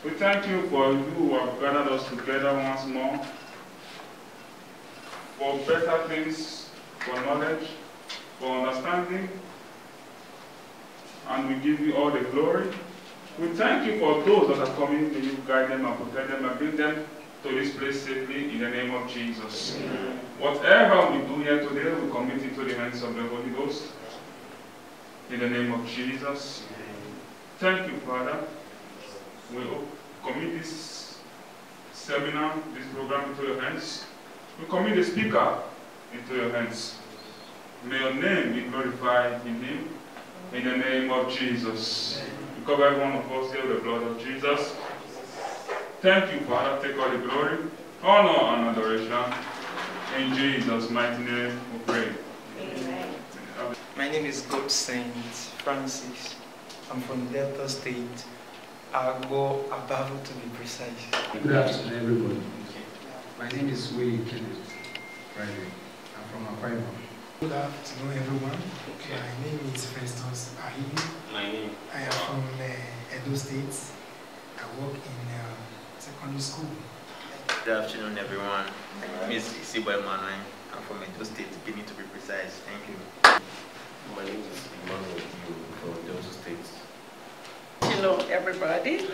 We thank you for you who have gathered us together once more, for better things, for knowledge, for understanding, and we give you all the glory. We thank you for those that are coming. May you guide them and protect them and bring them to this place safely in the name of Jesus. Amen. Whatever we do here today, we commit it to the hands of the Holy Ghost. In the name of Jesus. Thank you, Father. We commit this seminar, this program into your hands. We commit the speaker into your hands. May your name be glorified in him. In the name of Jesus. We cover every one of us here with the blood of Jesus. Thank you, Father. Take all the glory, honor, and adoration. In Jesus' mighty name we pray. Amen. My name is God Saint Francis. I'm from Delta State. Agbo Abavo to be precise. Good afternoon, everybody. My name is Willie Kenneth Friday. I'm from Akwa Ibom. Good afternoon, everyone. My name is Festus. I am from Edo State. I work in secondary school. Good afternoon, everyone. My name is Isibo Emmanuel. I'm from Edo State, Benin to be precise. Thank you. My name is Emmanuel from Delta State. Hello, everybody.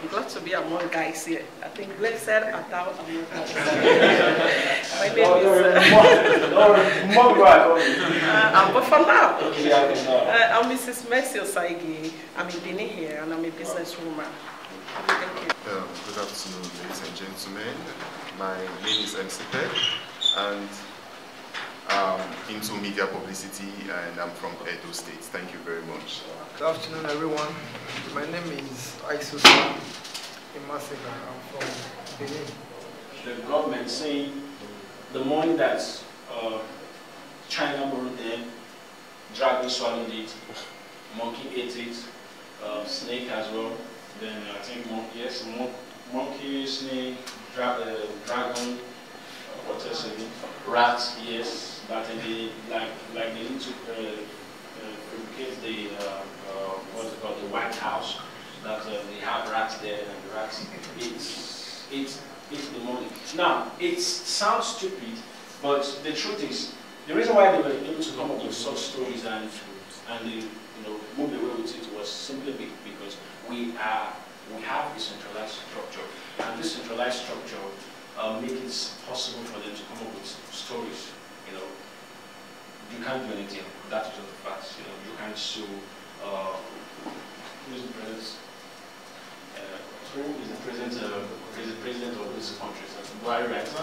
I'm glad to be among guys here. I think blessed are thou among guys. My name is but for now, I'm Mrs. Mercy Osaigi. I'm in Benin here, and I'm a businesswoman. Thank you. Good afternoon, ladies and gentlemen. My name is MC Peg, and I'm into media publicity, and I'm from Edo State. Thank you very much. Good afternoon, everyone. My name is Aisusa Imasega. I'm from Benin. The government saying the money that China borrowed them, dragon swallowed it, monkey ate it, snake as well. Then I think monkey, snake, dragon, what else again? Rats, yes. That they like they need to fabricate the what's it called, the White House. That they have rats there, and the rats eat the money. Now it sounds stupid, but the truth is the reason why they were able to come up with such stories and they move away with it was simply because we have a centralized structure, and this centralized structure makes it possible for them to come up with stories. You can't do anything. That is just the fact. You can't sue. Who is the president? Who is the president of this country? Why, right? So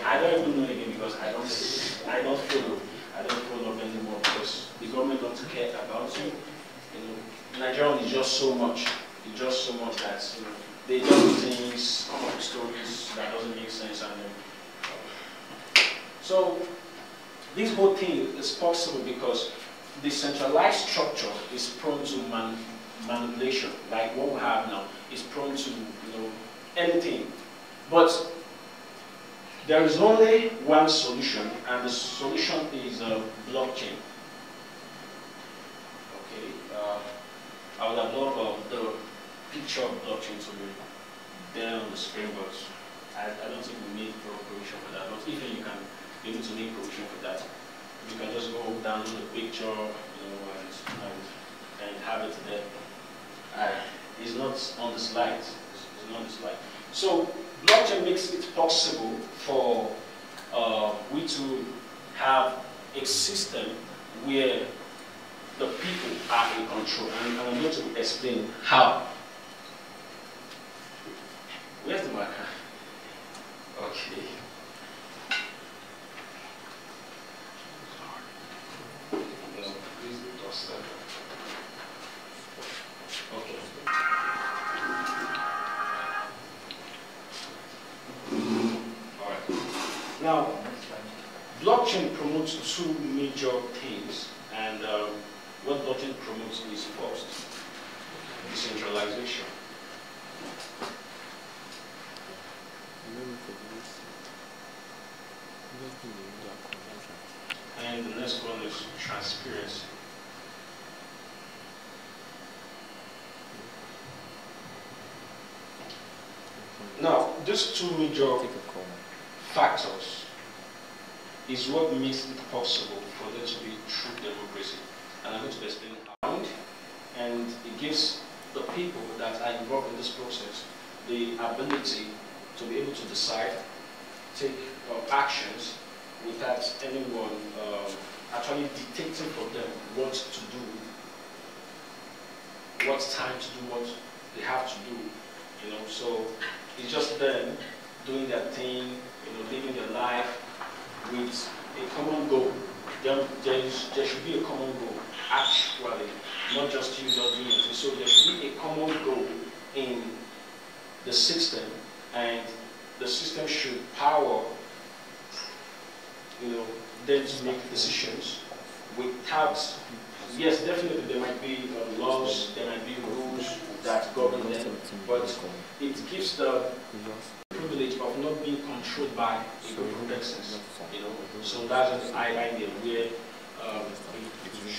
I don't even know again because I don't follow. I don't follow up anymore because the government don't care about you. Nigeria is just so much. It's just so much that they just do things, come up with stories that doesn't make sense, and so this whole thing is possible because the centralized structure is prone to manipulation, like what we have now is prone to anything. But there is only one solution, and the solution is blockchain. Okay, I would have loved the picture of blockchain to be there on the screen, but I don't think we need provision for that. But if you can be able to make provision for that, you can just go download the picture, and have it there. It's not on the slide. It's not on the slide. So blockchain makes it possible for we to have a system where the people are in control, and I'm going to explain how. Where's the marker? Okay. Okay. All right. Now, blockchain promotes two major things, and what blockchain promotes is first decentralization. And the next one is transparency. Now, these two major factors is what makes it possible for there to be true democracy. And I'm going to explain how. And it gives the people that are involved in this process the ability to be able to decide, take actions without anyone actually dictating for them what to do, what time to do what they have to do. So it's just them doing their thing, living their life with a common goal. There should be a common goal, actually, not just you just doing it. So there should be a common goal in the system, and the system should power, them to make decisions without, yes, definitely there might be laws, there might be rules that govern them, but it gives the privilege of not being controlled by a group of persons, So that's an idea where a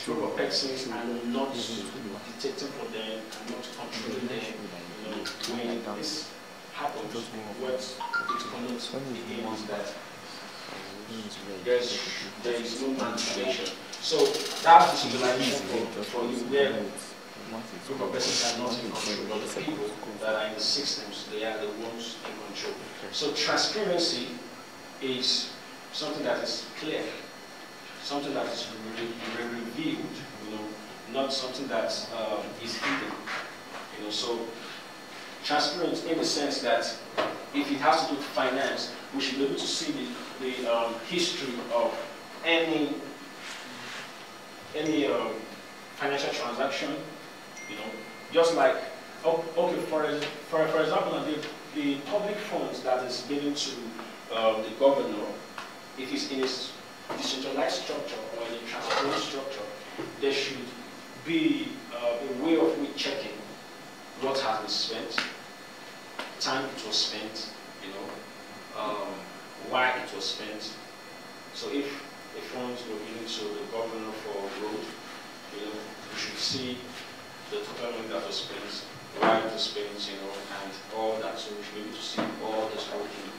group of persons are not dictating for them and not controlling them. When this happens, what it connotes again is that there is no manipulation. So that's the civilization for you where group of persons are not in control, but the people that are in the systems, they are the ones in control. So transparency is something that is clear, something that is revealed, not something that is hidden. So transparent in the sense that if it has to do with finance, we should be able to see the history of any financial transaction. Just like, okay, for example, the public funds that is given to the governor, if it's in a decentralized structure or in a transparent structure, there should be a way of checking what has been spent, time it was spent, why it was spent. So if the funds were given to the governor for a road, we should see the total money that was spent, why it was spent, and all that. So we should be able to see all this working.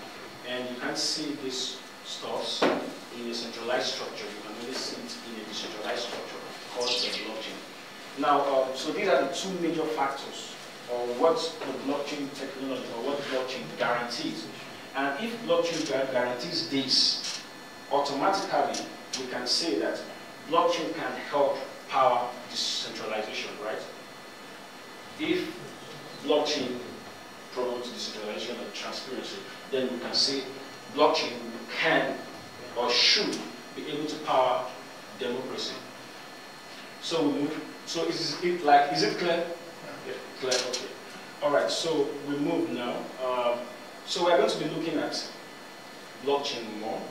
And you can't see these stuffs in a centralized structure. You can only see it in a decentralized structure called the blockchain. Now, so these are the two major factors of what the blockchain technology or what blockchain guarantees. And if blockchain guarantees this, automatically we can say that blockchain can help power decentralization, right? If blockchain promotes decentralization and transparency, then we can say blockchain can or should be able to power democracy. So we move. So is it clear? Yeah, clear. Okay. All right. So we move now. So we're going to be looking at blockchain more.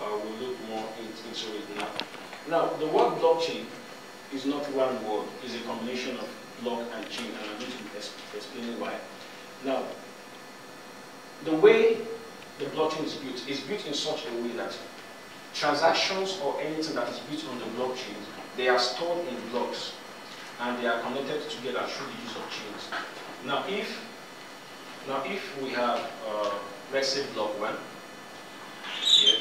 We'll look more into it now. Now, the word blockchain is not one word. It's a combination of block and chain, and I'm going to be explaining why. Now, the way the blockchain is built in such a way that transactions or anything that is built on the blockchain, they are stored in blocks, and they are connected together through the use of chains. Now, if we have, let's say, block 1 here.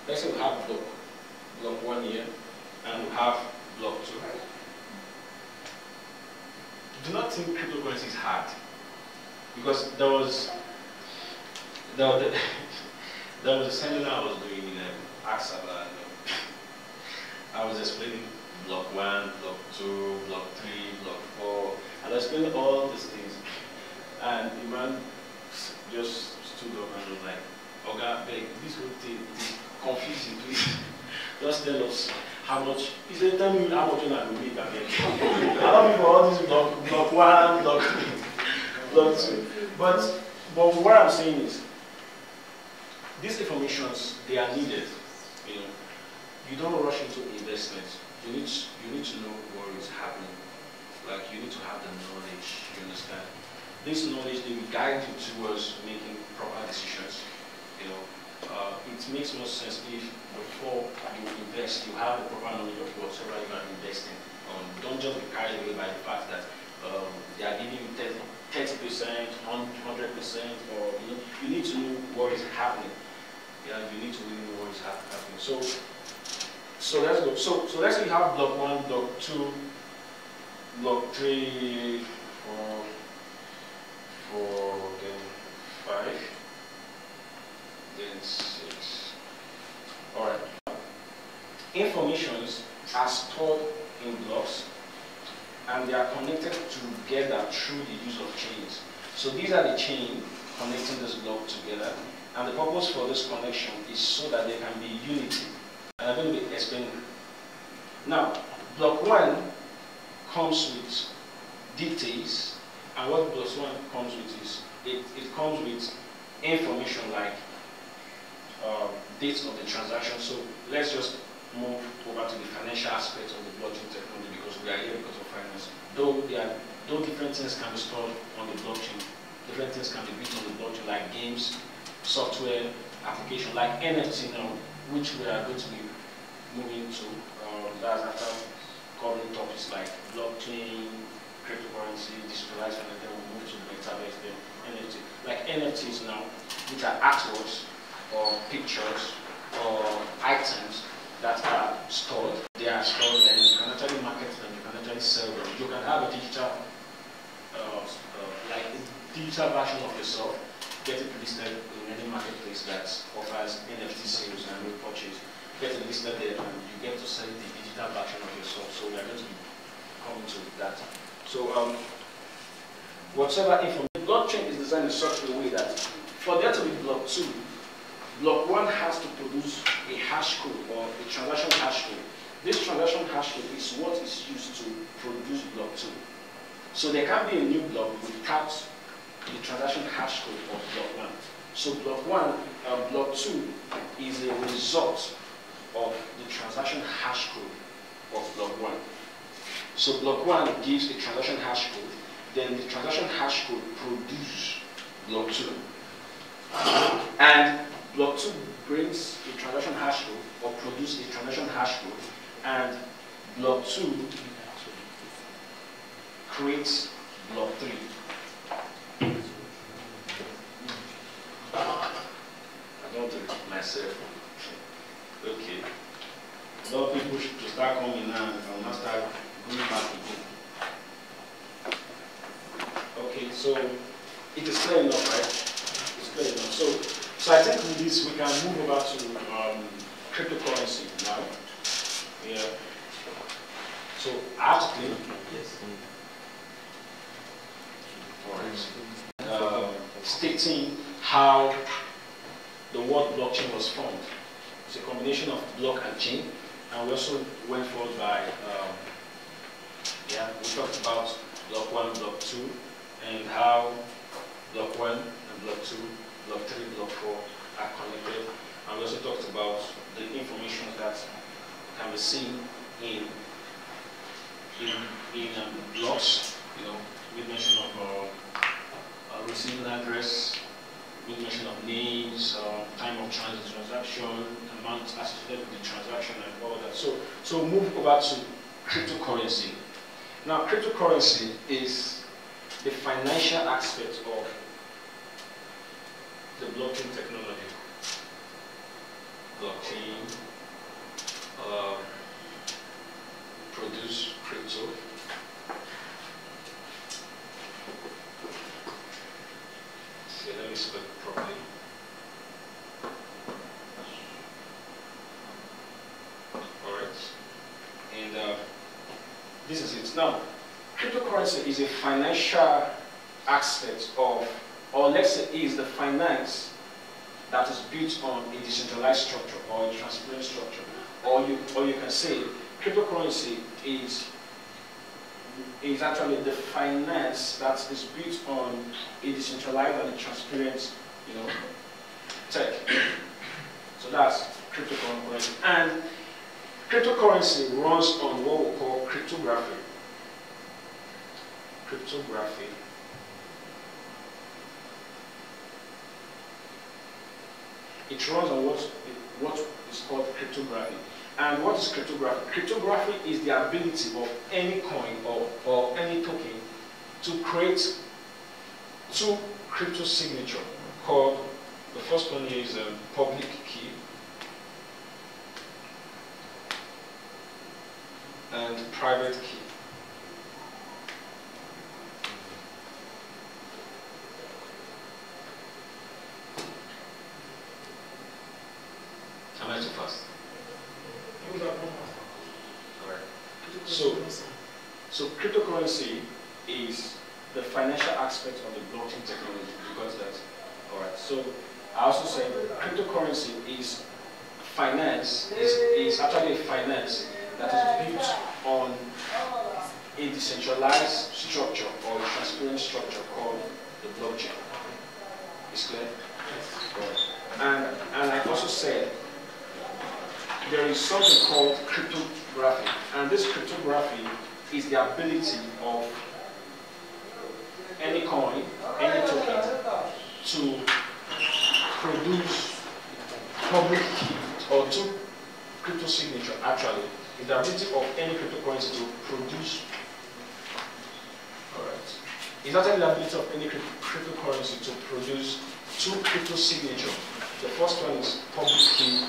Let's say we have block 1 here, and we have block 2. Do not think cryptocurrency is hard, because there was a seminar I was doing in Axaba. I was explaining block 1, block 2, block 3, block 4, and I was explaining all these things. And the man just stood up and was like, "Oga, beg, this whole thing is confusing, please. Just tell us how much." He said, "Tell me how much you are going to make again." I don't know all these block 1, block 3, block 2. But what I'm saying is, these informations, they are needed. You don't rush into investment. You need to know what is happening. Like, you need to have the knowledge. You understand? This knowledge, they will guide you towards making proper decisions. It makes more sense if before you invest, you have the proper knowledge of whatever you are investing on. Don't just be carried away by the fact that they are giving you 30%, 100%, or you need to know what is happening. Yeah, you need to really know what is happening. So let's go. So let's say you have block 1, block 2, block 3, 4, then 5, then 6. All right. Informations are stored in blocks, and they are connected together through the use of chains. So these are the chains connecting this block together, and the purpose for this connection is so that there can be unity. And I'm going to explain. Now, block 1 comes with details, and what block 1 comes with is it comes with information like dates of the transaction. So let's just move over to the financial aspect of the blockchain technology, because we are here because of finance. Though different things can be stored on the blockchain, different things can be built on the blockchain, like games, software, application, like NFT now, which we are going to be moving to. That's after covering topics like blockchain, cryptocurrency, decentralized finance, then we'll move to the metaverse, then NFT. Like NFTs now, which are artworks or pictures or items that are stored. They are stored, and you can actually market them, you can actually sell them. You can have a digital, like a digital version of yourself, get it listed in any marketplace that offers NFT sales and repurchase. Get it listed there, and you get to sell the digital version of yourself. So we are going to be coming to that. So whatever information, blockchain is designed in such a way that for there to be block 2, block 1 has to produce a hash code or a transaction hash code. This transaction hash code is what is used to produce block 2. So there can be a new block without the transaction hash code of block 1. So block 2 is a result of the transaction hash code of block 1. So block 1 gives a transaction hash code, then the transaction hash code produces block 2. And block 2 brings a transaction hash code or produces a transaction hash code, and block 2 creates block 3. I don't do it myself. Okay. A lot of people should start coming now, and I will not start going back again. Okay, so it is clear enough, right? It's clear enough. So I think with this we can move over to cryptocurrency now. Yeah. So I have to click. Yes. Alright. Stating how the word blockchain was formed. It's a combination of block and chain, and we also went forward by we talked about block 1, block 2, and how block 1 and block 2, block 3, block 4 are connected. And we also talked about the information that can be seen in blocks. We mentioned of receiving address, we mentioned of names, time of transaction, amount associated with the transaction, and all that. So move over to cryptocurrency. Now, cryptocurrency is the financial aspect of the blockchain technology. Blockchain produce crypto. Okay, let me spell it properly. Alright. And this is it. Now, cryptocurrency is a financial aspect of, or let's say is the finance that is built on a decentralized structure or a transparent structure. Or you can say cryptocurrency is actually the finance that is built on a decentralized and a transparent, tech. So that's cryptocurrency. And cryptocurrency runs on what we call cryptography. Cryptography. It runs on what is called cryptography. And what is cryptography? Cryptography is the ability of any coin or any token to create two crypto signature called, the first one is public key and private key. Am I too fast? So cryptocurrency is the financial aspect of the blockchain technology. You got that? Alright. So I also said cryptocurrency is finance, is actually a finance that is built on a decentralized structure or a transparent structure called the blockchain. Is clear? Yes. And I also said there is something called cryptography, and this cryptography is the ability of any coin, any token, to produce public key or two crypto signature. Actually, is the ability of any cryptocurrency to produce. Alright. It's actually the ability of any cryptocurrency to produce two crypto signature. The first one is public key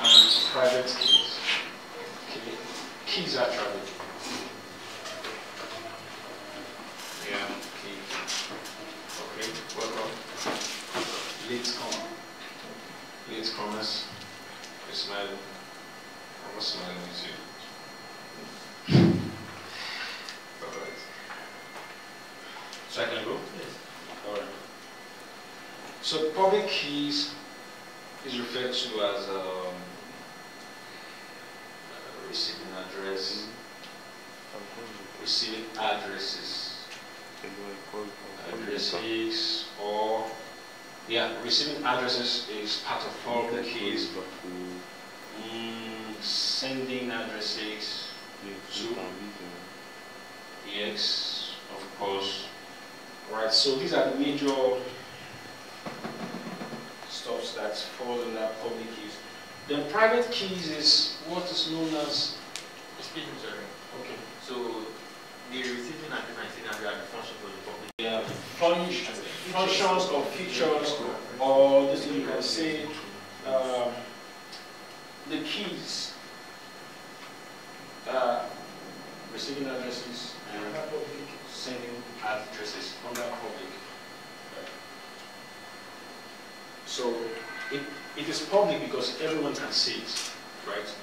and private keys. Okay. Keys actually. Yeah, key. Okay, welcome. Late commerce. You're smiling. I'm not smiling with you. Alright. So I can go? Yes. Alright. So public keys is referred to as receiving address, receiving addresses, or receiving addresses is part of public keys. Sending addresses to yes, of course. Right. So these are the major stuff that fall under public keys. Then private keys is what is known as. Excuse me, sorry. Okay. So the receiving address and sending address are the functions of the public. Yeah, functions or features, or this you can say the keys. Receiving addresses and sending addresses under public. So it is public because everyone can see it, right?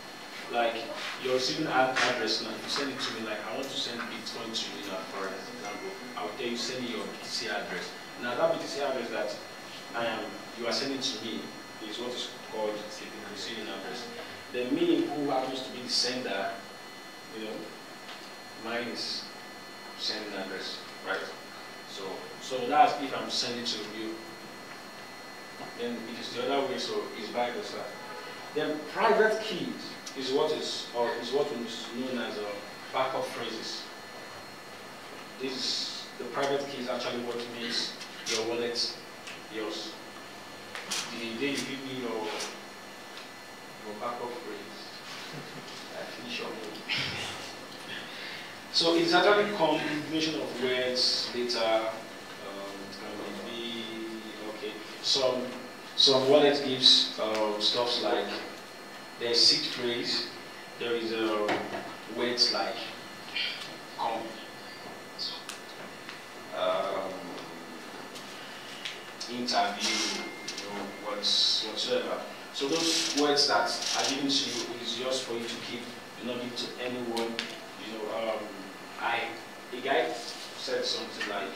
Like you're receiving an address now, if you send it to me, like I want to send Bitcoin to you now, for example, I'll tell you send me your BTC address. Now that BTC address that you are sending to me is what is called receiving address. Then me, who happens to be the sender, you know, mine is sending address, right? So that's if I'm sending to you. Then it is the other way, so it's vice versa. Then private keys is what is known as backup phrases. This is the private key is actually what makes your wallet yours. The day you give me your backup phrase, I finish your name. So it's actually a combination of words, data. It can be okay. Some wallet gives stuff like there's seed phrase, there is words like come, interview, whatsoever. So those words that are given to you is yours for you to keep. You not give to anyone. A guy said something like,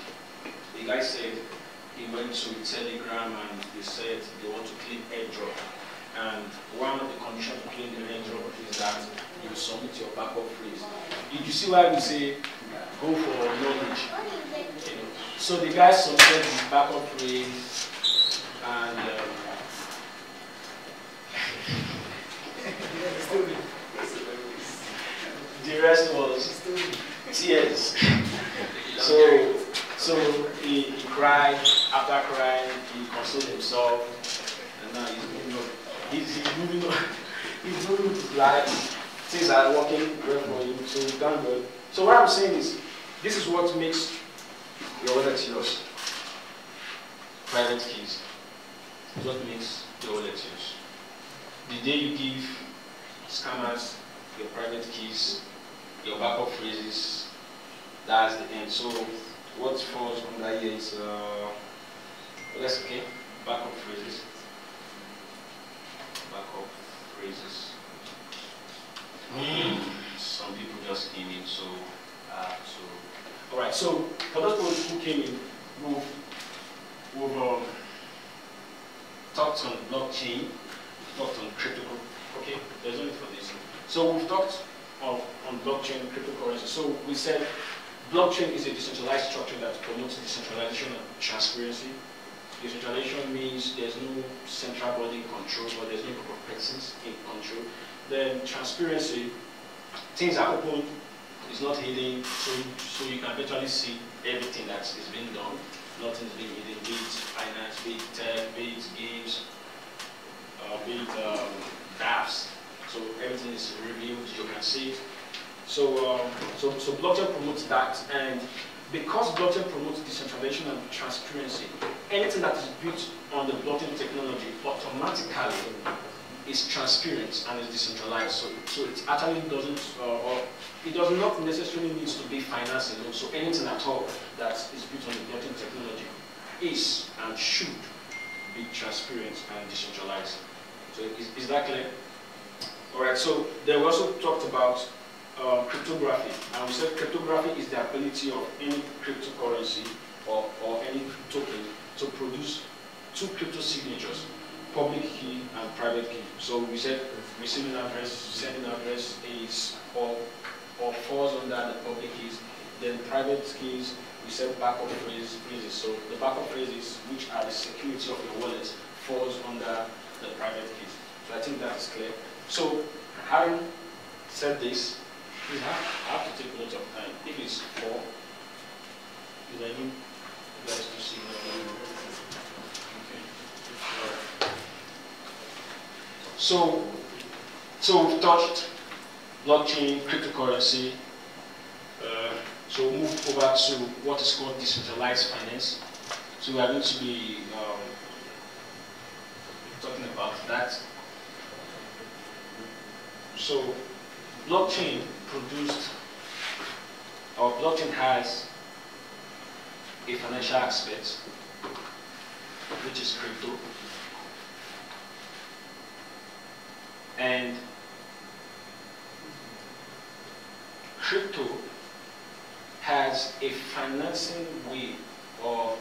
the guy said he went to Telegram and they said they want to clean airdrop. And one of the conditions to clean the airdrop is that you submit your backup phrase. Did you see why we say go for knowledge? You know? So the guy submitted his backup phrase and the rest was tears. So he cried. After crying, he consoled himself, and now he's moving on. He's moving on. He's moving with his life. Things are working well for him. So thank God. So what I'm saying is, this is what makes Your wallet is yours. Private keys is what makes your wallet yours. The day you give scammers your private keys, your backup phrases, that's the end. So what falls under here is backup phrases. Backup phrases. Some people just came in, so alright, so for those people who came in, we've talked on blockchain, talked on crypto. Okay, there's only for this. So we've talked on blockchain and cryptocurrency. So we said blockchain is a decentralized structure that promotes decentralization and transparency. Decentralization means there's no central body in control, but there's no group of persons in control. Then transparency, things are open, it's not hidden, so you can virtually see everything that is being done. Nothing is being hidden, be it finance, be it tech, be it games, be it apps. So everything is revealed, you can see it. So blockchain promotes that, and because blockchain promotes decentralization and transparency, anything that is built on the blockchain technology automatically is transparent and is decentralized. So it actually doesn't, or it does not necessarily need to be finance alone. So anything at all that is built on the blockchain technology is and should be transparent and decentralized. So is that clear? All right. So then we also talked about cryptography, and we said cryptography is the ability of any cryptocurrency or any token to produce two crypto signatures, public key and private key. So we said receiving address, sending address is or falls under the public keys. Then private keys, we said backup phrases. So the backup phrases, which are the security of your wallet, falls under the private keys. So I think that's clear. So having said this, I have to take note of time. If it's 4, is there any guys to see? Okay. So we've touched blockchain, cryptocurrency. So we'll move over to what is called decentralized finance. So we are going to be talking about that. So blockchain blockchain has a financial aspect, which is crypto, and crypto has a financing way, or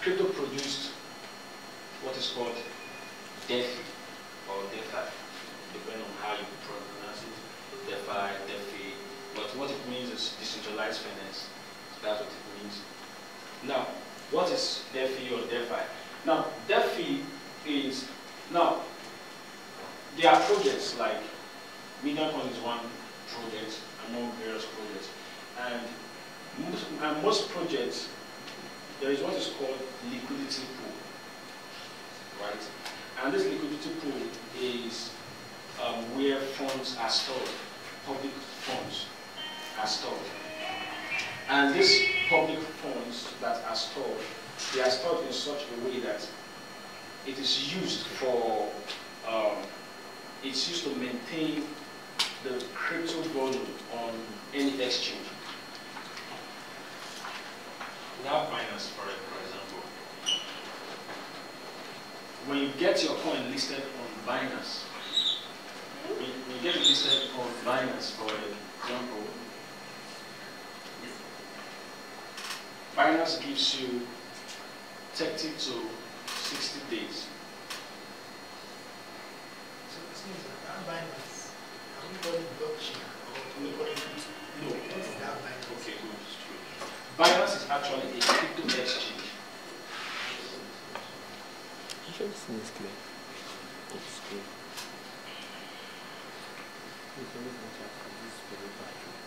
crypto produced what is called DeFi or DeFi, depending on how you pronounce it, DeFi. But what it means is decentralized finance. That's what it means. Now, what is DeFi or DeFi? Now, DeFi is, there are projects like MediaCoin is one project among various projects. And most projects, there is what is called liquidity pool, right? And this liquidity pool is where funds are stored, public funds are stored. And these public funds that are stored, they are stored in such a way that it is used for, it's used to maintain the crypto volume on any exchange. We have Binance for example. When you get your coin listed on Binance, when you get it listed on Binance, for example, Binance gives you 30 to 60 days. So this means that Binance, are we calling blockchain or we calling crypto? No, what is that Binance? Okay, good. Binance is actually a crypto exchange. It's clear. It's clear.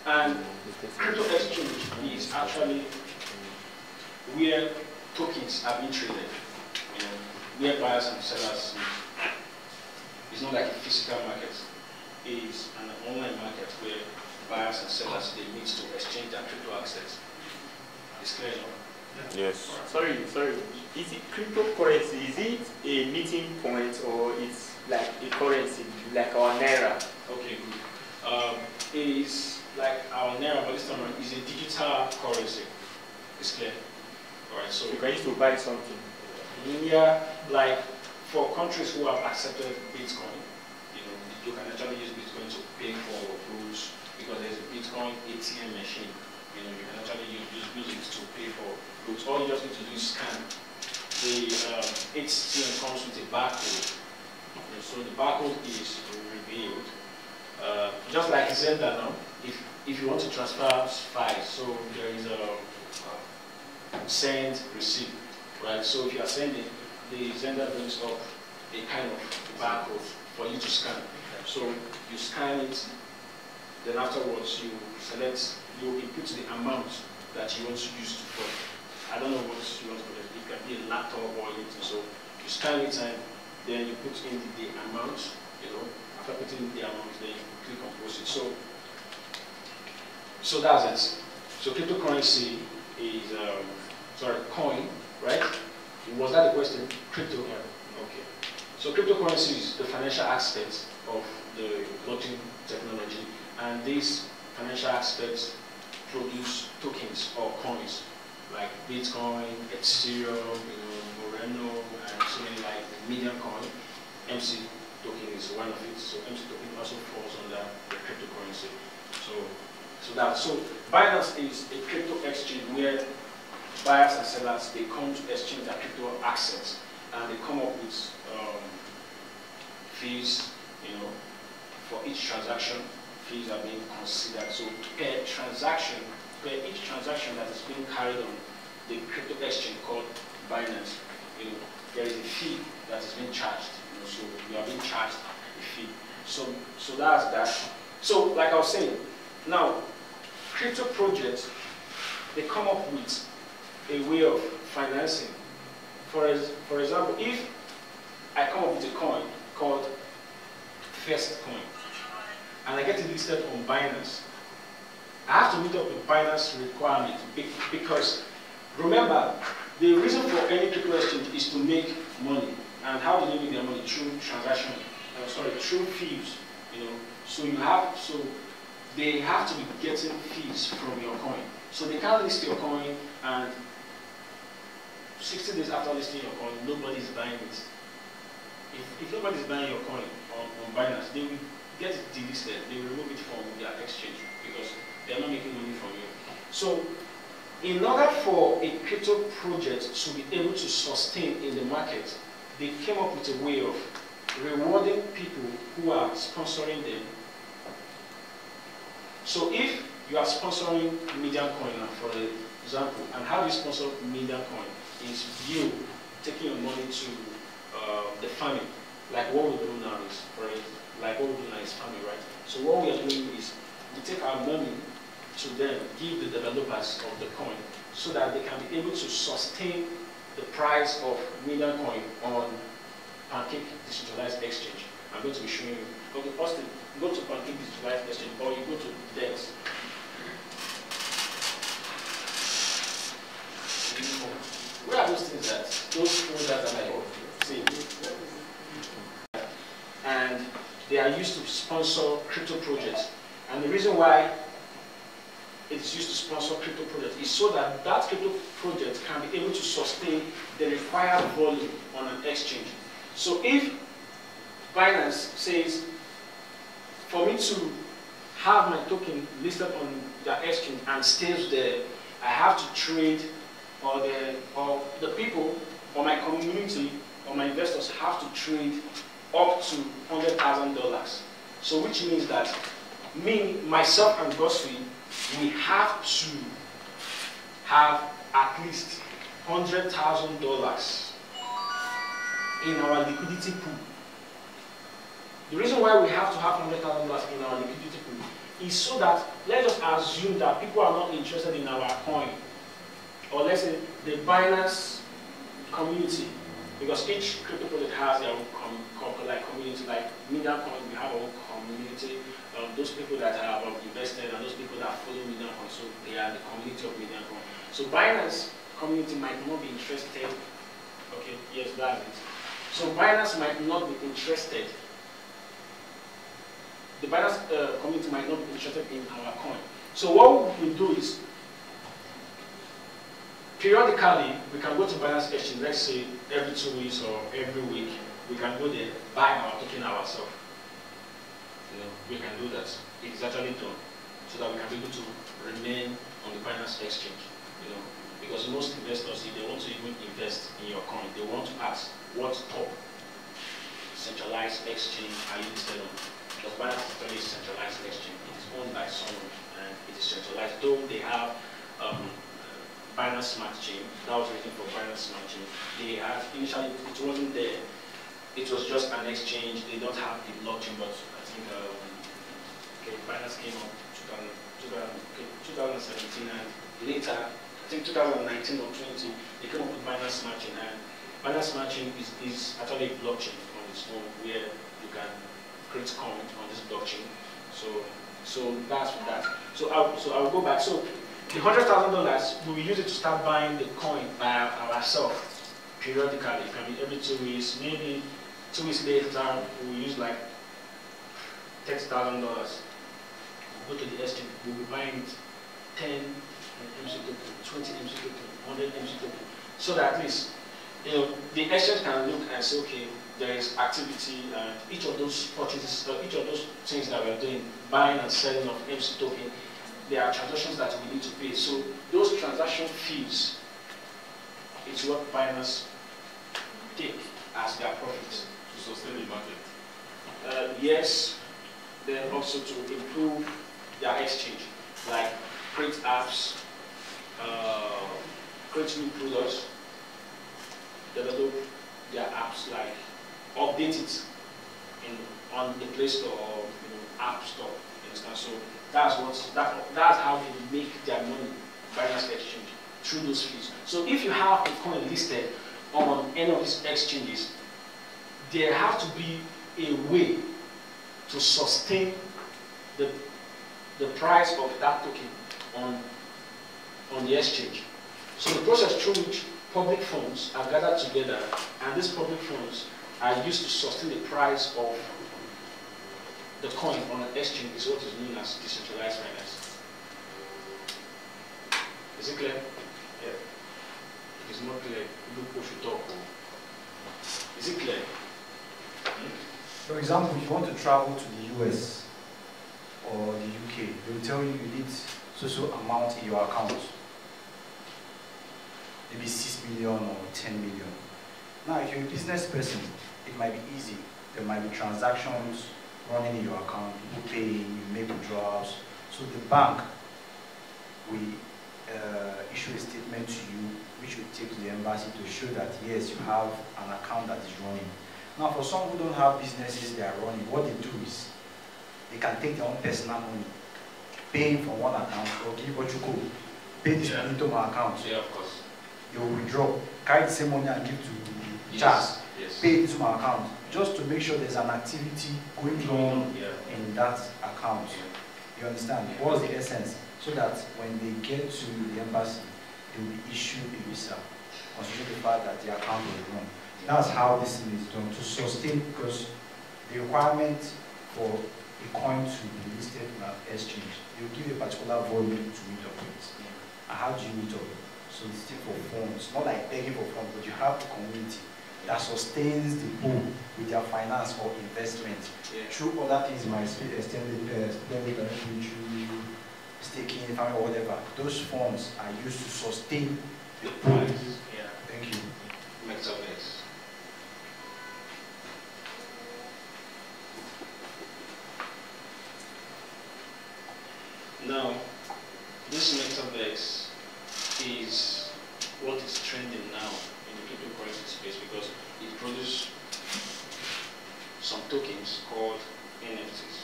And crypto exchange is actually where tokens are being traded, where buyers and sellers meet. It's not like a physical market. It's an online market where buyers and sellers, they meet to exchange their crypto assets. It's clear enough? Yes. Sorry. Is it cryptocurrency? Is it a meeting point or it's like a currency, like our naira? Okay, good. It is like our naira, but this time around is a digital currency. It's clear. Alright, so You can use to buy something. yeah, like for countries who have accepted Bitcoin, you can actually use Bitcoin to pay for goods because there's a Bitcoin ATM machine. You can actually use it to pay for goods. All you just need to do is scan. The ATM comes with a barcode. So the barcode is revealed. Just like Zenda now, if you want to transfer files, so there is a send, receive, right? So if you are sending, the Zenda brings up a kind of barcode for you to scan. So you scan it, then afterwards you select, you input the amount that you want to use to put. I don't know what you want to put. It can be a laptop or anything. So you scan it and then you put in the amount, after putting in the amount, then you click on proceed. So that's it. So cryptocurrency is, coin, right? Was that the question? Crypto? Yeah. Okay. So cryptocurrency is the financial aspect of the blockchain technology, and these financial aspects produce tokens or coins like Bitcoin, Ethereum, Moreno, and so many like medium coin. MC token is one of it. So MC token also falls under the cryptocurrency. So Binance is a crypto exchange where buyers and sellers, they come to exchange their crypto assets, and they come up with fees, for each transaction. Fees are being considered. So per each transaction that is being carried on the crypto exchange called Binance, there is a fee that is being charged. So you are being charged a fee. So that's that. So like I was saying, now crypto projects, they come up with a way of financing. For example, if I come up with a coin called Festus coin, and I get it listed on Binance, I have to meet up with Binance requirement because remember, the reason for any crypto exchange is to make money. And how do they make their money? Through transaction, through fees. So they have to be getting fees from your coin. So they can't list your coin and 60 days after listing your coin, nobody's buying it. If nobody's buying your coin on Binance, they will get it delisted. They will remove it from their exchange because they're not making money from you. So in order for a crypto project to be able to sustain in the market, they came up with a way of rewarding people who are sponsoring them. So if you are sponsoring Medium Coin, for example, and how do you sponsor Medium Coin? Is you taking your money to the farming, like what we do now is, farming, right? So what we are doing is we take our money to them, give the developers of the coin, so that they can be able to sustain the price of Medium Coin on Pancake Decentralized Exchange. I'm going to be showing you. Okay, Austin, go to Pancake Decentralized Exchange, or you go to DEX. Where are those things at? Those folders that I see. And they are used to sponsor crypto projects. And the reason why it's used to sponsor crypto projects is so that that crypto project can be able to sustain the required volume on an exchange. So if Binance says, for me to have my token listed on the exchange and stays there, I have to trade, or the people, or my community, or my investors have to trade up to $100,000. So which means that myself and Gosfrey, we have to have at least $100,000 in our liquidity pool. The reason why we have to have $100,000 in our liquidity pool is so that, let's just assume that people are not interested in our coin, or let's say the Binance community, because each crypto project has their own community, like Medium Coin, we have our own community. Those people that have invested and those people that follow Medium Coin, so they are the community of Medium Coin. So Binance community might not be interested. Okay, yes, that's it. So Binance might not be interested. The Binance community might not be interested in our coin. So what we do is, periodically, we can go to Binance Exchange, let's say every 2 weeks or every week, we can go there, buy our token ourselves. You know, we can do that. It's actually done, so that we can be able to remain on the Binance Exchange. You know, because most investors, if they want to even invest in your coin, they want to ask what top centralized exchange are you listed on? Because Binance is actually a centralized exchange. It is owned by someone and it is centralized. Though they have Binance Smart Chain, that was written for Binance Smart Chain. They had initially, it wasn't there. It was just an exchange. They don't have the blockchain, but I think okay, Binance came up 2017, and later, I think 2019 or 20, they came up with Binance Smart Chain, and Binance Smart Chain is actually a blockchain on its own where you can create coin on this blockchain. So that's for that. So I'll go back. So the $100,000, we will use it to start buying the coin by ourselves periodically. It can be every 2 weeks, maybe 2 weeks later we will use like $30,000. Go to the exchange, we'll be buying 10 MC token, 20 MC token, 100 MC token, so that at least, you know, the exchange can look and say, okay, there is activity, and each of those purchases, each of those things that we're doing, buying and selling of MC token, there are transactions that we need to pay. So those transaction fees is what Binance take as their profits to sustain the market. Yes, then also to improve their exchange, like create apps, create new products, develop their apps, like update it on the Play Store or App Store, instance. So that's how they make their money, Binance Exchange, through those fees. So if you have a coin listed on any of these exchanges, there has to be a way to sustain the price of that token on the exchange. So the process through which public funds are gathered together, and these public funds are used to sustain the price of the coin on an exchange, is what is known as decentralized finance. Is it clear? Yeah. If it's not clear, people should talk. Is it clear? For example, if you want to travel to the US or the UK, they will tell you you need so amount in your account. Maybe 6 million or 10 million. Now, if you're a business person, it might be easy. There might be transactions running in your account, people paying, you make withdrawals. So the bank will issue a statement to you, which will take to the embassy to show that yes, you have an account that is running. Now, for some who don't have businesses they are running, what they do is they can take their own personal money, paying from one account, or give what you call, pay this money to my account. Yeah, of course. They will withdraw, carry the same money and give to Charles. Yes. Pay it to my account, just to make sure there's an activity going on in that account. You understand? What's the essence? So that when they get to the embassy, they will be issued a visa, considering the fact that the account will run. That's how this thing is done, to sustain, because the requirement for a coin to be listed in an exchange, you give a particular volume to meet up with. And how do you meet up? So it's still for funds, not like begging for funds, but you have a community that sustains the pool with their finance or investment. Through other things, my extended staking, or whatever. Those funds are used to sustain the pool. Yeah. Thank you. Makes sense. Now, this metaverse is what is trending now in the cryptocurrency space because it produces some tokens called NFTs.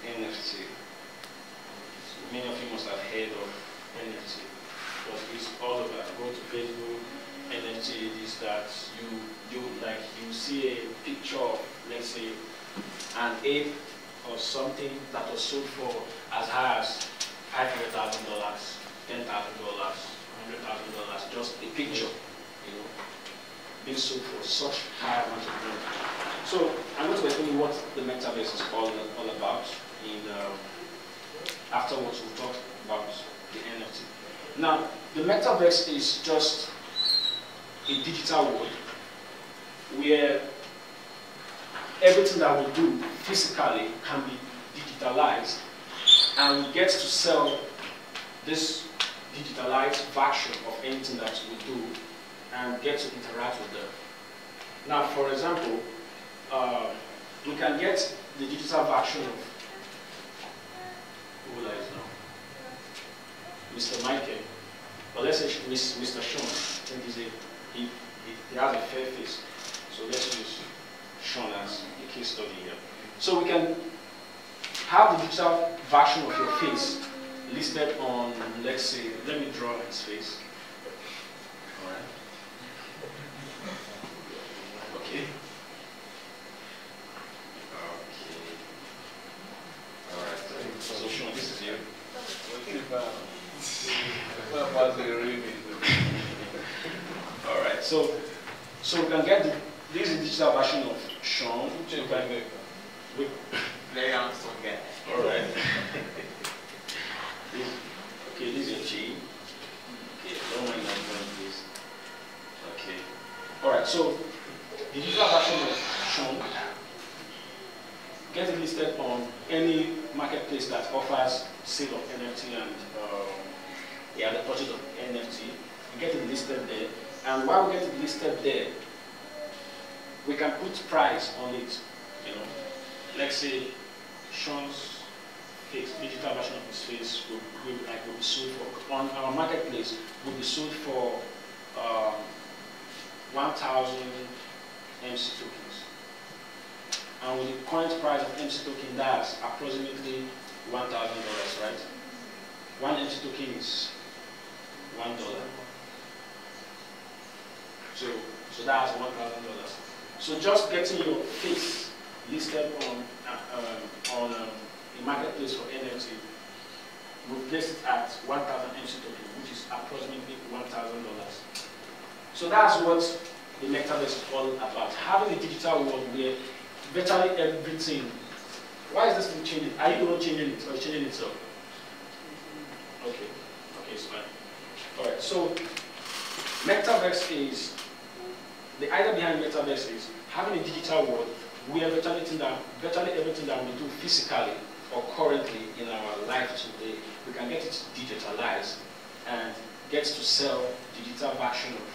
NFT. Many of you must have heard of NFT because it's all over. Go to Facebook, NFT is that you see a picture of, let's say, an ape or something that was sold for as high as $500,000. So I'm going to explain you what the metaverse is all about. Afterwards, we'll talk about the NFT. Now, the metaverse is just a digital world where everything that we do physically can be digitalized, and we get to sell this digitalized version of anything that we do and get to interact with them. Now, for example, we can get the digital version of who is now? Mr. Michael, but let's say Mr. Sean. I think he has a fair face, so let's use Sean as a case study here. So we can have the digital version of your face listed on, let's say, let me draw his face. All right. Okay. All right. So Sean, this is you. All right. So we can get this is the digital version of Sean. Very handsome guy. All right. Okay, this is your G. Okay, don't mind that one, please. Okay. All right. So the digital version of Sean, get it listed on any marketplace that offers sale of NFT and the purchase of NFT. We get it listed there, and while we get it listed there, we can put price on it. You know, let's say Sean's face, digital version of his face will be sold for, on our marketplace, will be sold for 1,000 MC tokens. And with the current price of MC token, that's approximately $1,000, right? One MC token is $1. So that's $1,000. So just getting your face listed on a marketplace for NFT, we place it at 1,000 MC token, which is approximately $1,000. So that's what the metaverse is all about. Having a digital world where virtually everything. Why is this thing changing? Are you the one changing it or changing itself? Okay, it's fine. All right. So metaverse is the idea behind metaverse is having a digital world where virtually everything that we do physically or currently in our life today, we can get it digitalized and get to sell digital version of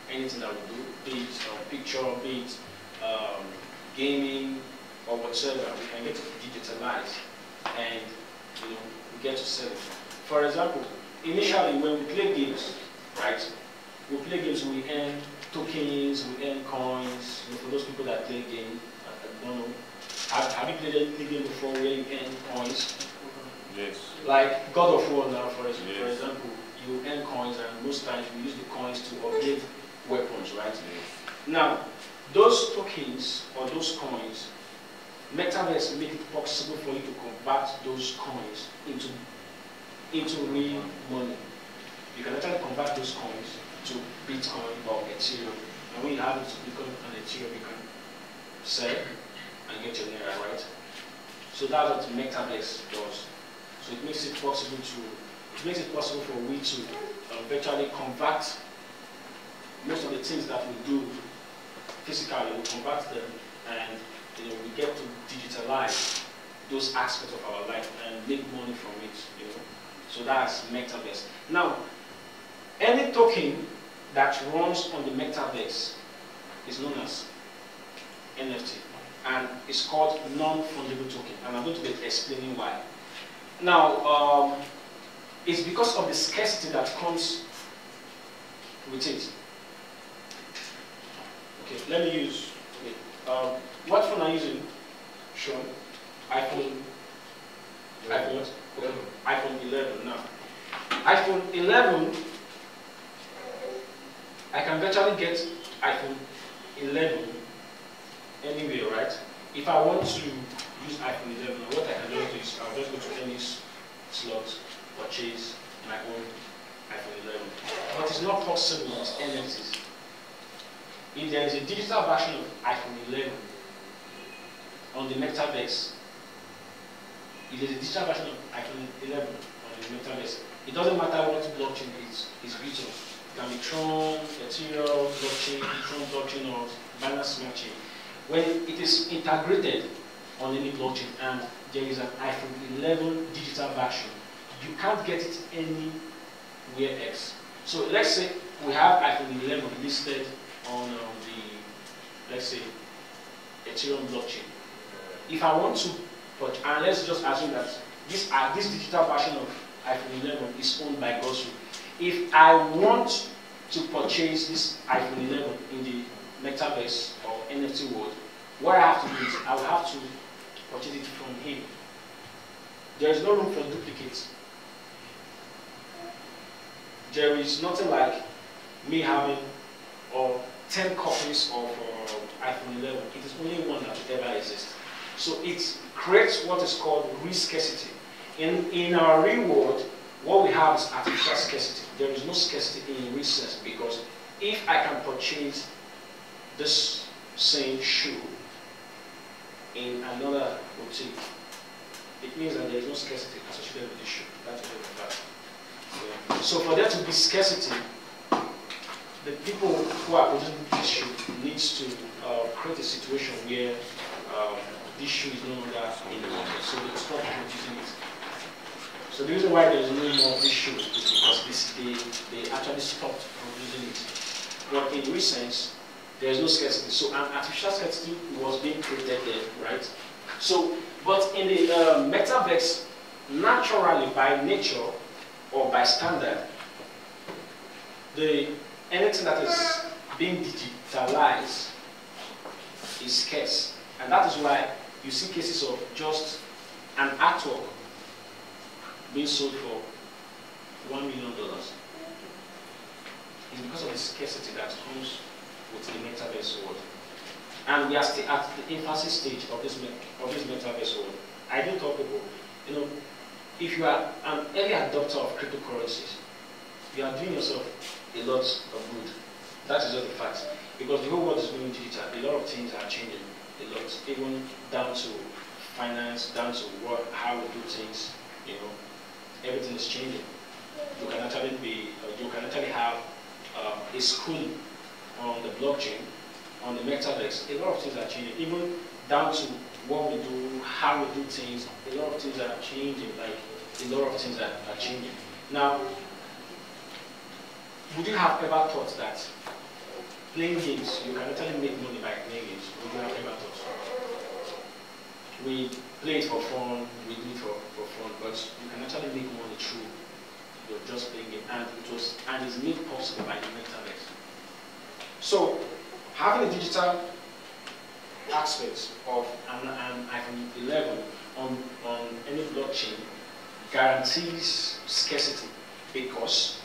anything that we do, be it a picture, be it gaming or whatsoever. We can get it digitalized and we get to sell it. For example, initially when we play games, right? We play games, we earn tokens, we earn coins. For those people that play games, I don't know. Have you played any game before where you earn coins? Yes. Like God of War now, for example, you earn coins, and most times you use the coins to upgrade weapons, right? Yes. Now, those tokens or those coins, metaverse make it possible for you to convert those coins into real money. You can actually convert those coins to Bitcoin or Ethereum, and when you have it to Bitcoin and Ethereum, you can sell and get your naira, right? So that's what metaverse does. So it makes it possible for we to virtually convert most of the things that we do physically. We convert them, and we get to digitalize those aspects of our life and make money from it. So that's metaverse. Now, any token that runs on the metaverse is known as NFT, and it's called non-fungible token, and I'm going to be explaining why. Now, it's because of the scarcity that comes with it. Okay, let me use, what phone are you using? Sure. iPhone what? Okay. iPhone 11 now. iPhone 11, I can virtually get iPhone 11 anywhere, right? If I want to use iPhone 11, what I can just do is I'll just go to any slot, purchase my own iPhone 11. But it's not possible with NFTs. If there is a digital version of iPhone 11, on the metaverse, it is a digital version of iPhone 11 on the metaverse. It doesn't matter what blockchain is built on. It can be Tron, Ethereum blockchain, Tron blockchain, or Binance Smart Chain. When it is integrated on any blockchain and there is an iPhone 11 digital version, you can't get it anywhere else. So let's say we have iPhone 11 listed on the, let's say, Ethereum blockchain. If I want to, and let's just assume that this digital version of iPhone 11 is owned by Gosu. If I want to purchase this iPhone 11 in the metaverse or NFT world, what I have to do is I will have to purchase it from him. There is no room for duplicates. There is nothing like me having 10 copies of iPhone 11. It is only one that will ever exist. So it creates what is called risk scarcity. In our real world, what we have is artificial scarcity. There is no scarcity in real sense, because if I can purchase this same shoe in another boutique, it means that there is no scarcity associated with the shoe. That's what we have. Yeah. So for there to be scarcity, the people who are producing this shoe needs to create a situation where this shoe is no longer in the market, so they stop producing it. So the reason why there is no more of this shoe is because they actually stopped producing it. But in real sense, there is no scarcity. So an artificial scarcity was being created there, right? So, but in the metaverse, naturally by nature or by standard, anything that is being digitalized is scarce. And that is why you see cases of just an artwork being sold for $1 million. It's because of the scarcity that comes with the metaverse world. And we are still at the infancy stage of this metaverse world. I do tell people, if you are an early adopter of cryptocurrencies, you are doing yourself a lot of good. That is just the fact. Because the whole world is going digital. A lot of things are changing. A lot, even down to finance, down to how we do things. Everything is changing. You can actually have a school on the blockchain, on the metaverse. A lot of things are changing. Even down to what we do, how we do things. A lot of things are changing. Now, would you have ever thought that playing games, you can actually make money by playing games? Would you have ever thought? We play it for fun, we do it for fun, but you can actually make money through just playing it, and it's made possible by the metaverse. So, having a digital aspect of an iPhone 11 on any blockchain guarantees scarcity, because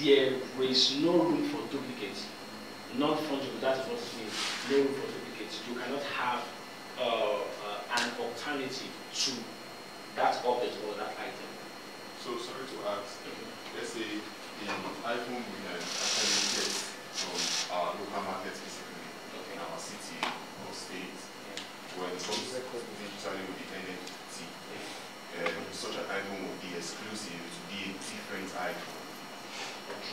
there is no room for duplicates. Non-fungible, that is what it means. No room for duplicates. You cannot have an alternative to that object or that item. So, sorry to ask, let's say in iPhone we can actually get from our local market physically, in our city or state. When it comes digitally with the NFT, such an iPhone will be exclusive to be a different iPhone.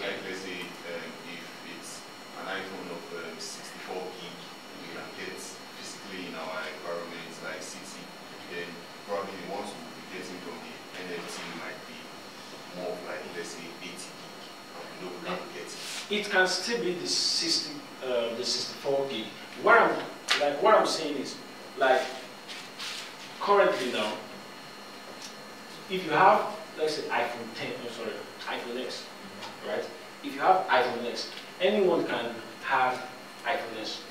Like, let's say if it's an iPhone of 64 gig, we can get physically in our environment, like city, then probably the ones we will be getting from the NFT might be more of like, let's say, 80 gig. We can't get it. It can still be the 64 gig. What I'm saying is, like, currently now, if you have, let's say, iPhone X, right? If you have iPhone X, anyone can have iPhone X.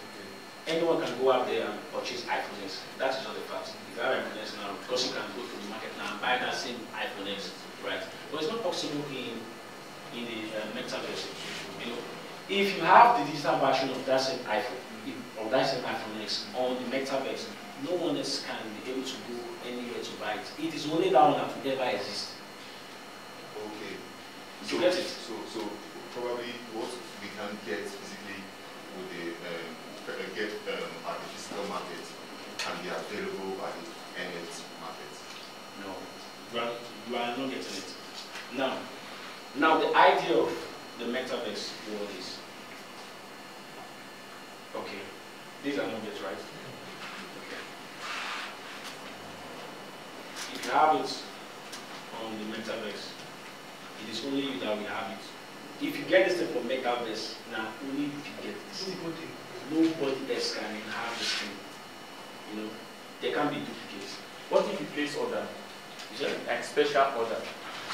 Anyone can go out there and purchase iPhone X. That is not the fact. If you have iPhone X now, because you can go to the market now and buy that same iPhone X, right? But it's not possible in the metaverse. If you have the digital version of that same iPhone, or that same iPhone X on the metaverse, no one else can be able to go anywhere to buy it. It is only that one that will ever exist. Okay. You get it? So probably what we can get physically with the at the physical market can be available at the NFT market? No, you are not getting it. Now the idea of the metaverse world is, okay, these are nuggets, right? Okay. If you have it on the metaverse, it is only you that will have it. If you get this thing from metaverse, now only if you get this. Nobody else can have this thing. You know, there can be duplicates. What if you place order? Is that Like special order?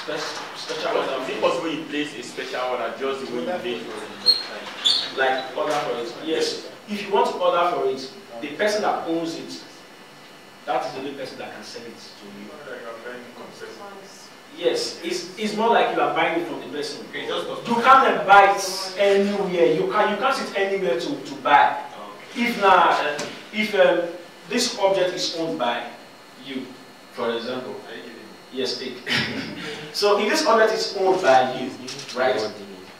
special order? Is it possible you place a special order just the way you did for it? Like order for it? Yes. If you want to order for it, the person that owns it, that is the only person that can sell it to you. Yes, it's more like you are buying it from the person. You can't buy it anywhere. You can't sit anywhere to buy. If this object is owned by you, for example, yes, take. So if this object is owned by you, right?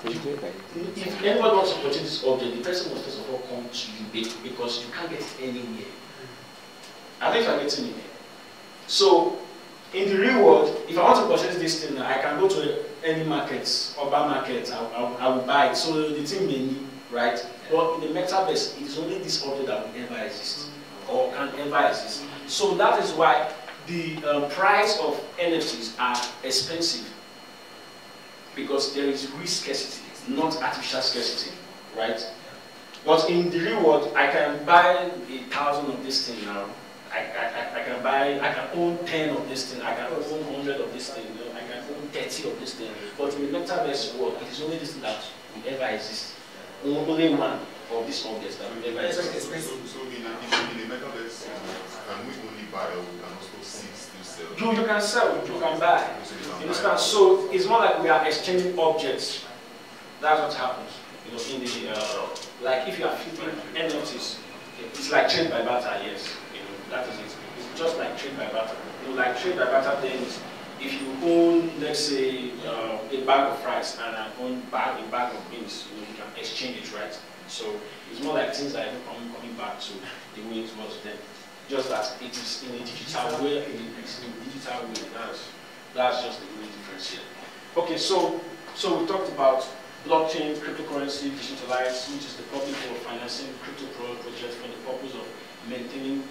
If anyone wants to purchase this object, the person must first of all come to you because you can't get it anywhere. I think I'm getting it. So in the real world, if I want to purchase this thing, I can go to any market, urban market, I will buy it. So the thing may need, right? But in the metaverse, it is only this object that will ever exist, or can ever exist. So that is why the price of NFTs are expensive, because there is real scarcity, not artificial scarcity, right? But in the real world, I can buy 1,000 of this thing now. I can own 10 of this thing, I can own 100 of this thing, you know, I can own 30 of this thing. But in the metaverse world, it is only this thing that will ever exist. Only one of these objects that will ever exist. So in the metaverse, can we only buy or we can also still sell? You can sell, you can buy. You understand? So it's more like we are exchanging objects. That's what happens. You know, in the like if you are flipping NFTs, it's like trade by barter, yes. That is it. It's just like trade by barter. You know, like trade by barter things. If you own, let's say, a bag of rice and I own a bag of beans, you know, you can exchange it, right? So it's more like things that are coming back to the way it was then. Just that it is in a digital way. It's in a digital way. That's just the only difference here. Okay, so we talked about blockchain, cryptocurrency, decentralized, which is the public way of financing crypto projects for the purpose of maintaining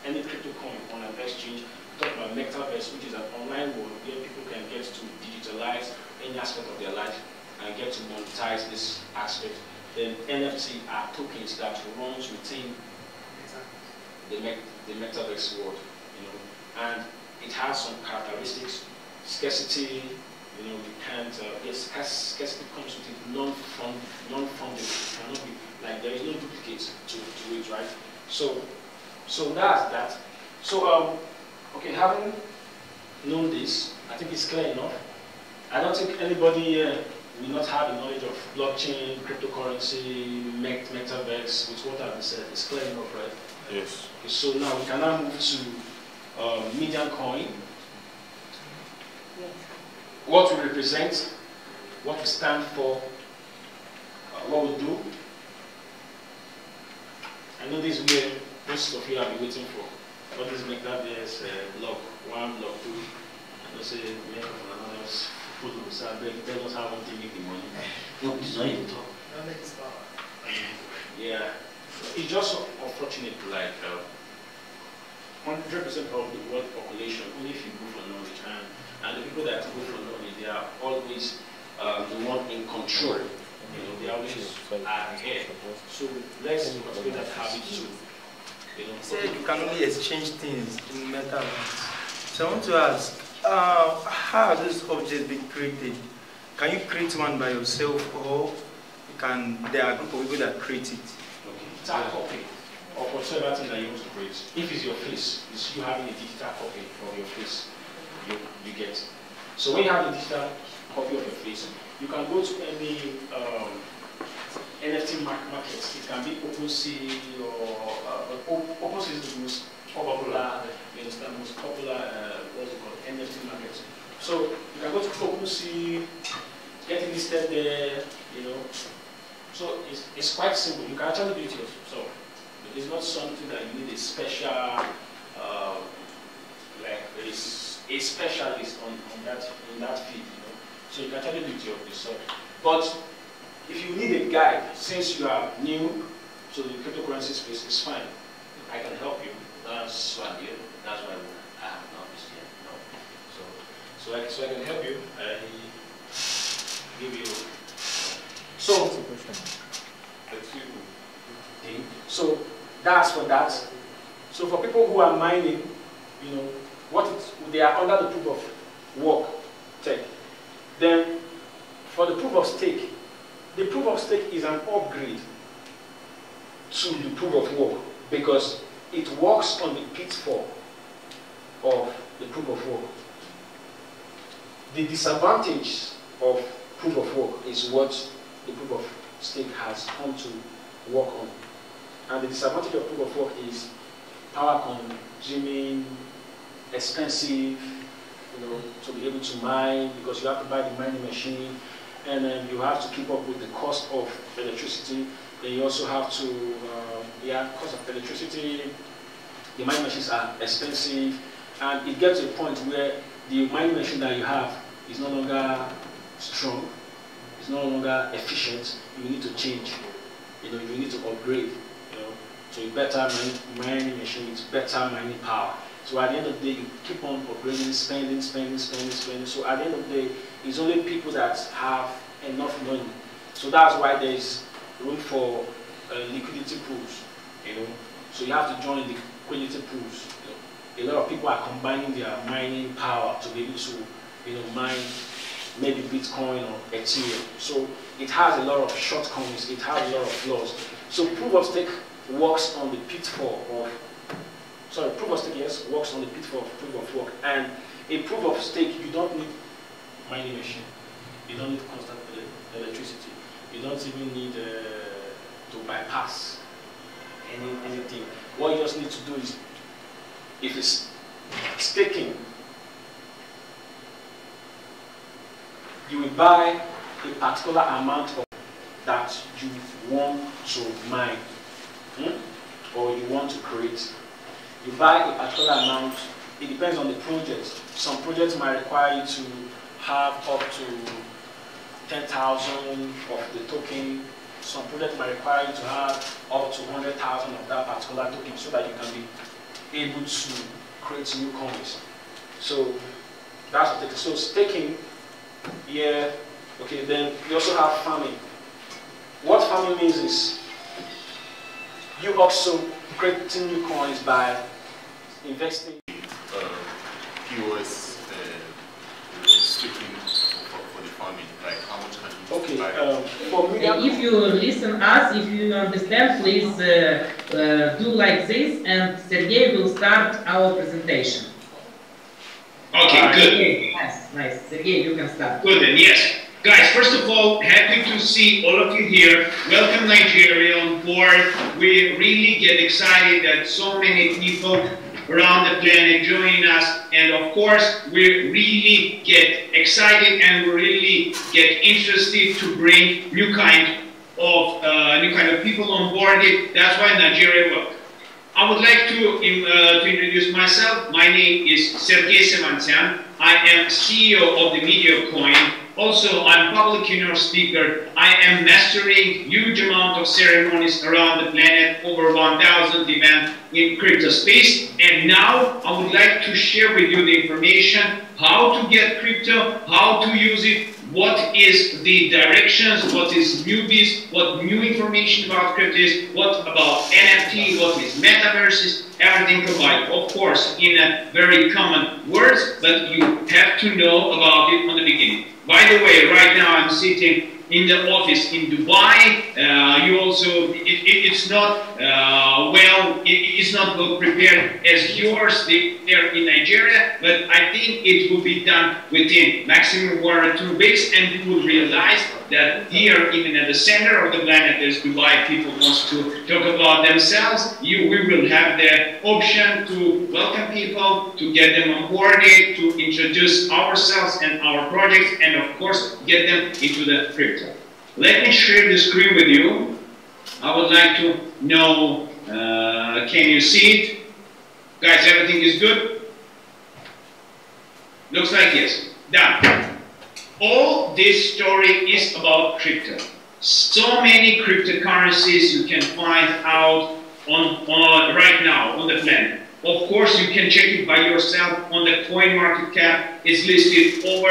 any crypto coin on an exchange. We talk about metaverse, which is an online world where people can get to digitalize any aspect of their life and get to monetize this aspect. Then NFT are tokens that runs within the metaverse world, you know, and it has some characteristics. Scarcity, you know, you can't. Scarcity comes with it. Non-fungible. It cannot be like there is no duplicate to it, right? So that's that. So okay, having known this, I think it's clear enough. I don't think anybody will not have the knowledge of blockchain, cryptocurrency, metaverse, with what I've said. It's clear enough, right? Yes. Okay, so now we can now move to medium coin. What we represent, what we stand for, what we do. I know this is where most of you have been waiting for. What is metaverse block 1, block 2? I don't say make of another put on the side, they don't have one to make the money. No, it's not even talk. Yeah. It's just unfortunate, like 100% of the world population, only if you go for knowledge, and the people that go for knowledge, they are always the one in control. You know, they always are ahead. So let's cultivate that habit too. You know, said you can only exchange things in metaverse. So I want to ask, how are those objects being created? Can you create one by yourself, or there are a group of people that create it? Okay, it's a copy of whatever thing that you want to create. If it's your face, it's you having a digital copy of your face, you get. So when you have a digital copy of your face, you can go to any NFT market. It can be OpenSea or OpenSea is the most popular, most popular what's it called, NFT market. So you can go to OpenSea, get it listed there, you know. So it's quite simple. You can actually do it yourself. It's not something that you need a special, like a specialist on that in that field, you know. So you can tell it with yourself. But if you need a guide, since you are new to the cryptocurrency space, it's fine. I can help you. That's why I'm here. That's why I have an office here. No. So I can help you. I give you. So that's for that. So for people who are mining, you know, they are under the proof of work tech. Then for the proof of stake, the proof of stake is an upgrade to the proof of work because it works on the pitfall of the proof of work. The disadvantage of proof of work is what the proof of stake has come to work on. And the disadvantage of proof of work is power consuming, expensive, you know, to be able to mine because you have to buy the mining machine, and then you have to keep up with the cost of electricity. Then you also have to, cost of electricity. The mining machines are expensive, and it gets to a point where the mining machine that you have is no longer strong, it's no longer efficient. You need to change. You know, you need to upgrade. You know, to a better mining machine with better mining power. So at the end of the day, you keep on upgrading, spending. So at the end of the day, it's only people that have enough money. So that's why there is room for liquidity pools. You know, so you have to join the liquidity pools. You know, a lot of people are combining their mining power to be able to, you know, mine maybe Bitcoin or Ethereum. So it has a lot of shortcomings. It has a lot of flaws. So proof of stake works on the pitfall of. Sorry, proof of stake, yes, works on the pitfall of proof of work. And a proof of stake, you don't need mining machine. You don't need constant electricity. You don't even need to bypass anything. What you just need to do is, if it's staking, you will buy a particular amount of that you want to mine or you want to create. You buy a particular amount. It depends on the project. Some projects might require you to have up to 10,000 of the token. Some projects might require you to have up to 100,000 of that particular token so that you can be able to create new coins. So that's what it is. So staking, yeah, okay, then you also have farming. What farming means is you also creating new coins by investing. POS staking for the farming, like how much can you for me, if you listen us, if you understand, please do like this, and Sergey will start our presentation. Okay, good. Yes, nice. Sergey, you can start. Good then, yes. Guys, first of all, happy to see all of you here. Welcome Nigeria on board. We really get excited that so many people around the planet joining us, and of course we really get excited and we really get interested to bring new kind of people on board. That's why Nigeria works. I would like to introduce myself. My name is Sergey Semantian. I am CEO of the Media Coin. Also, I'm public keynote speaker. I am mastering huge amount of ceremonies around the planet, over 1,000 events in crypto space. And now I would like to share with you the information, how to get crypto, how to use it, what is the directions, what is newbies, what new information about crypto is, what about NFT, what is metaverses, everything provided. Of course, in a very common words, but you have to know about it from the beginning. By the way, right now I'm sitting in the office in Dubai. It's not it's not well prepared as yours there in Nigeria, but I think it will be done within maximum 1 or 2 weeks, and you will realize that here, even at the center of the planet, there's Dubai. People want to talk about themselves. We will have the option to welcome people, to get them onboarded, to introduce ourselves and our projects, and of course, get them into the crypto. Let me share the screen with you. I would like to know Can you see it? Guys, everything is good? Looks like yes. Done. All this story is about crypto. So many cryptocurrencies you can find out on right now on the planet. Of course, you can check it by yourself on the coin market cap. It's listed over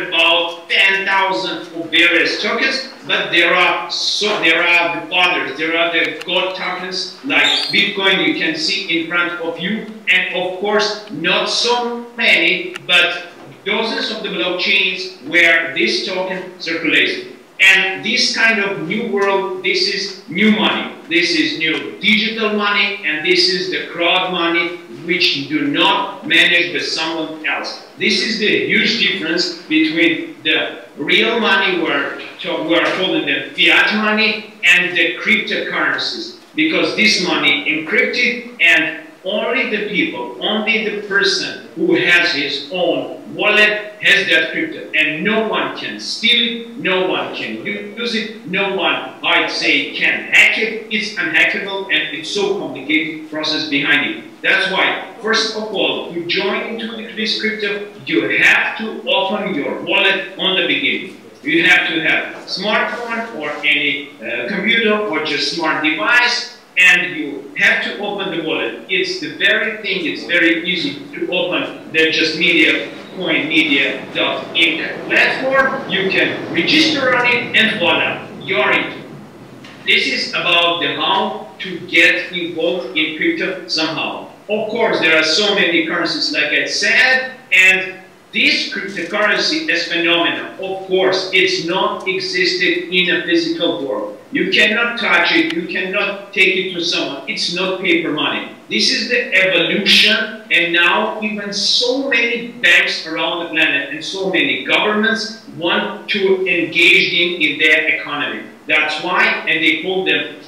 about 10,000 of various tokens, but there are the others. There are the gold tokens like Bitcoin you can see in front of you, and of course, not so many, but dozens of the blockchains where this token circulates. And this kind of new world, this is new money. This is new digital money, and this is the crowd money, which do not manage by someone else. This is the huge difference between the real money, we're calling them fiat money, and the cryptocurrencies. Because this money encrypted, and only the people, only the person who has his own wallet has that crypto, and no one can steal it, no one can use it, no one, I'd say, can hack it. It's unhackable, and it's so complicated process behind it. That's why, first of all, to join into this crypto, you have to open your wallet on the beginning. You have to have a smartphone or any computer or just smart device, and you have to open the wallet. It's the very thing, it's very easy to open the just media coinmedia.inc platform. You can register on it, and voila, you're in. This is about the how to get involved in crypto somehow. Of course, there are so many currencies, like I said, and this cryptocurrency as phenomenon, of course, it's not existed in a physical world. You cannot touch it, you cannot take it to someone. It's not paper money. This is the evolution, and now even so many banks around the planet and so many governments want to engage in their economy. That's why, and they call them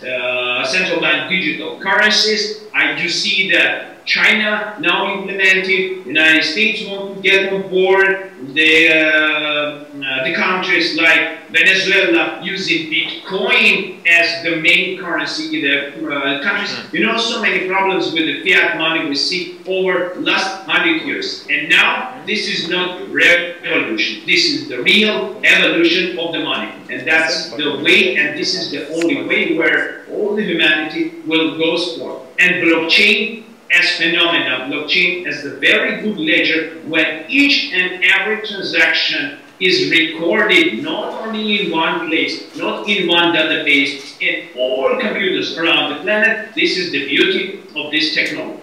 central bank digital currencies. I do see that China now implemented, United States want to get on board, the countries like Venezuela using Bitcoin as the main currency in the countries. You know, so many problems with the fiat money we see over last 100 years. And now, this is not revolution. This is the real evolution of the money. And that's the way, and this is the only way where all the humanity will go for. And blockchain as phenomena, blockchain as the very good ledger, when each and every transaction is recorded not only in one place, not in one database, in all computers around the planet. This is the beauty of this technology.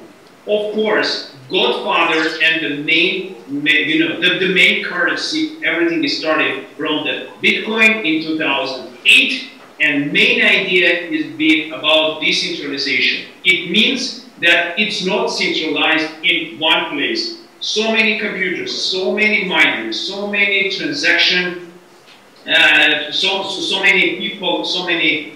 Of course, Godfather and the main, the main currency, everything is started from the Bitcoin in 2008, and main idea is being about decentralization. It means that it's not centralized in one place. So many computers, so many miners, so many transactions, so many people, so many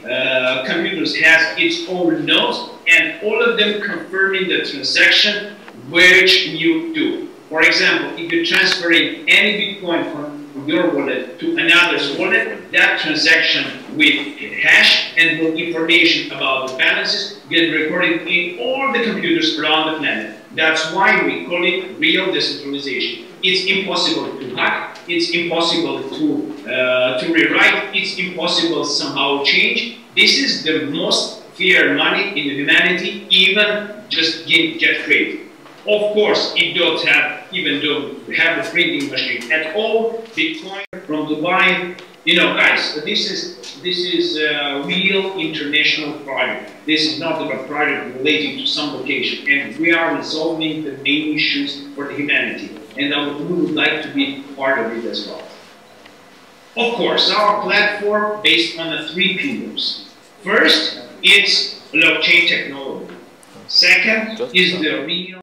computers has its own nodes, and all of them confirming the transaction which you do. For example, if you're transferring any Bitcoin from your wallet to another's wallet, that transaction with hash and information about the balances get recorded in all the computers around the planet. That's why we call it real decentralization. It's impossible to hack, it's impossible to rewrite, it's impossible somehow change. This is the most fair money in humanity, even just get created. Of course, it don't have, even though we have a printing machine at all, Bitcoin from Dubai. You know, guys, this is a real international project. This is not a project relating to some location, and we are resolving the main issues for the humanity, and we would like to be part of it as well. Of course, our platform based on the 3 pillars. First, it's blockchain technology. Second is the real